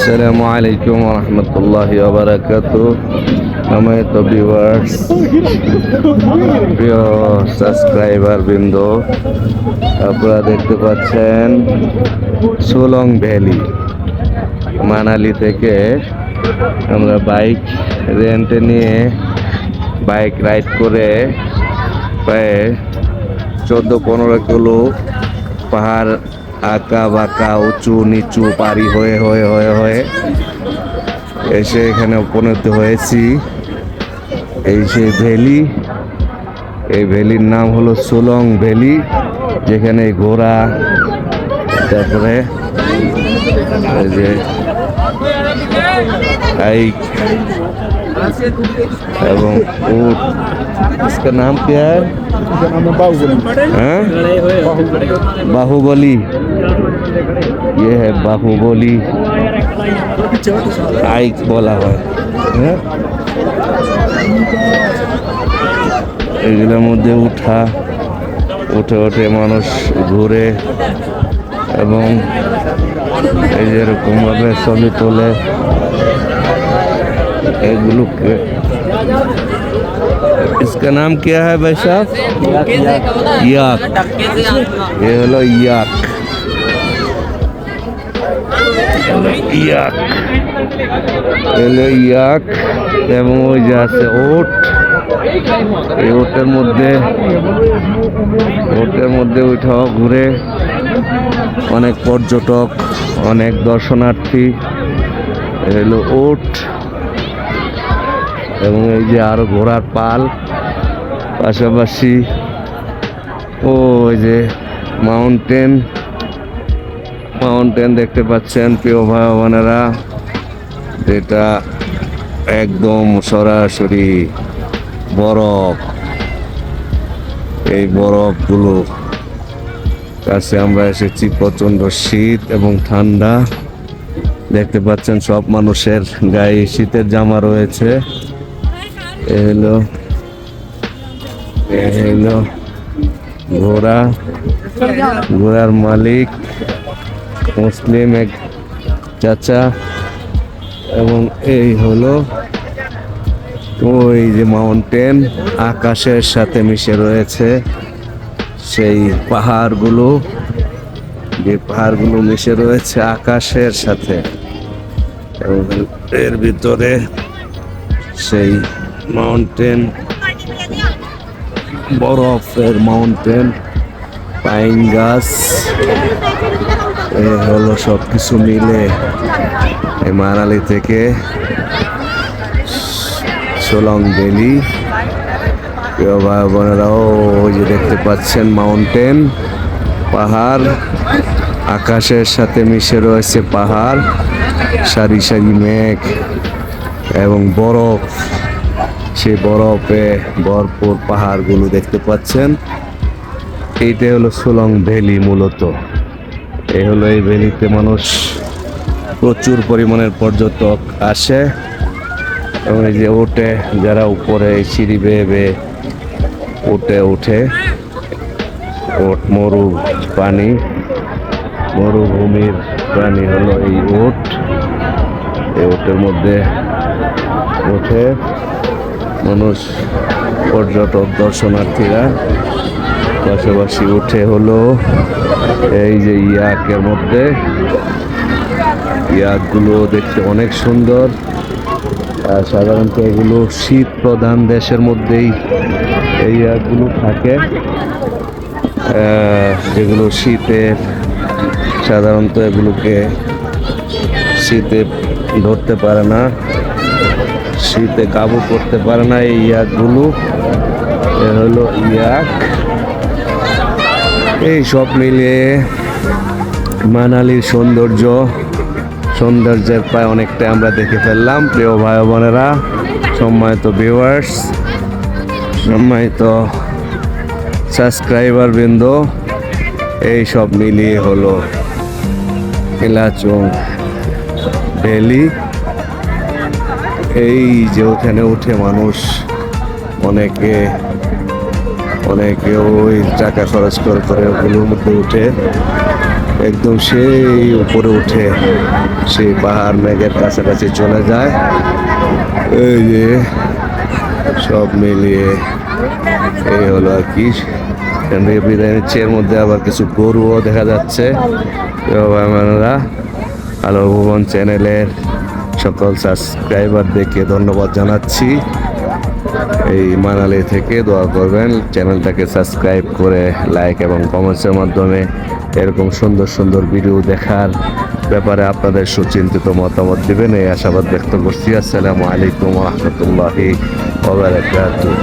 আসসালামু আলাইকুম রহমতুল্লাহি সম্মানিত ভিউয়ার্স, প্রিয় সাবস্ক্রাইবার বৃন্দ, আপনারা দেখতে পাচ্ছেন সোলং ভ্যালি। মানালি থেকে আমরা বাইক রেন্টে নিয়ে বাইক রাইড করে প্রায় 14-15 কিলো পাহাড় আঁকা বাঁকা উঁচু নিচু পারি হয়ে হয়ে হয়ে হয়ে এসে এখানে উপনীত হয়েছি। এই সেই ভ্যালি, এই ভ্যালির নাম হলো সোলং ভ্যালি, যেখানে ঘোড়া, তারপরে এই যে हाइक एवं ऊँट। इसका नाम क्या है? बाहुबली। ये है बाहुबली हाइक बोला है। এগুলোর মধ্যে উঠে উঠে মানুষ ঘুরে এবং এই যেরকম ভাবে ছবি তোলে এগুলোকে। इसका नाम क्या है भाई साहब? याक। ये হলো ইয়াক। হলো ইয়াক এবং ওই যে আছে ওট। এই ওটের মধ্যে উঠাও ঘুরে অনেক পর্যটক, অনেক দর্শনার্থী। এলো ওট এবং এই যে আরো ঘোড়ার পাল, পাশাপাশি ওই যে মাউন্টেন দেখতে পাচ্ছেন প্রিয় ভাই বোনেরা, যেটা একদম সরাসরি বরফ। এই বরফগুলো কাছে আমরা এসেছি। প্রচন্ড শীত এবং ঠান্ডা দেখতে পাচ্ছেন, সব মানুষের গায়ে শীতের জামা রয়েছে। এ হলো ঘোড়ার মালিক মুসলিম এক চাচা এবং এই হলো ওই যে মাউন্টেন আকাশের সাথে মিশে রয়েছে। সেই পাহাড়গুলো মিশে রয়েছে আকাশের সাথে এবং এর ভিতরে সেই মাউন্টেন, বরফের মাউন্টেন, পাইন গাছ, এই হলো সব কিছু মিলে এই মানালি থেকে সোলং ভ্যালি। প্রিয় ভাই বোনেরাও, ওই যে দেখতে পাচ্ছেন মাউন্টেন, পাহাড়, আকাশের সাথে মিশে রয়েছে পাহাড়, সারি সারি মেঘ এবং বরফ। সেই বরফে ভরপুর পাহাড়গুলো দেখতে পাচ্ছেন। এইটা হলো সোলং ভ্যালি মূলত। এই হলো এই ভ্যালিতে মানুষ প্রচুর পরিমাণের পর্যটক আসে এবং এই যে ওঠে, যারা উপরে সিঁড়ি বেয়ে বেয়ে উঠে ওট মরুভূমির প্রাণী হলো এই ওট। এই ওটের মধ্যে উঠে মানুষ, পর্যটক, দর্শনার্থীরা, পাশাপাশি উঠে হলো এই যে ইয়াকের মধ্যে। ইয়াকগুলো দেখতে অনেক সুন্দর। আর সাধারণত এগুলো শীত প্রধান দেশের মধ্যেই এই ইয়াকগুলো থাকে, যেগুলো শীতে সাধারণত এগুলোকে শীতে ধরতে পারে না, শীতে কাবু করতে পারে না এই ইয়াকগুলো। এ হলো ইয়াক। এই সব মিলিয়ে মানালির সৌন্দর্যের প্রায় অনেকটাই আমরা দেখে ফেললাম। প্রিয় ভাই বোনেরা, সম্মানিত ভিউয়ার্স, সম্মানিত সাবস্ক্রাইবার বৃন্দ, এই সব মিলিয়ে হলো নীলাচল ভ্যালি। এই যে ওখানে উঠে মানুষ অনেকে ওই টাকা খরচ করে ওগুলোর মধ্যে উঠে একদম সেই উপরে উঠে সেই পাহাড় মেঘের কাছাকাছি চলে যায়। এই যে সব মিলিয়ে এই হলো আর কি। এখান থেকে বিদায় নিচ্ছে। এর মধ্যে আবার কিছু গরুও দেখা যাচ্ছে। আমরা আলো ভুবন চ্যানেলের সকল সাবস্ক্রাইবারদেরকে ধন্যবাদ জানাচ্ছি। এই মানালি থেকে দোয়া করবেন, চ্যানেলটাকে সাবস্ক্রাইব করে লাইক এবং কমেন্টসের মাধ্যমে এরকম সুন্দর সুন্দর ভিডিও দেখার ব্যাপারে আপনাদের সুচিন্তিত মতামত দিবেন, এই আশাবাদ ব্যক্ত করছি। আসসালামু আলাইকুম ওয়া রাহমাতুল্লাহি ওয়া বারাকাতুহু।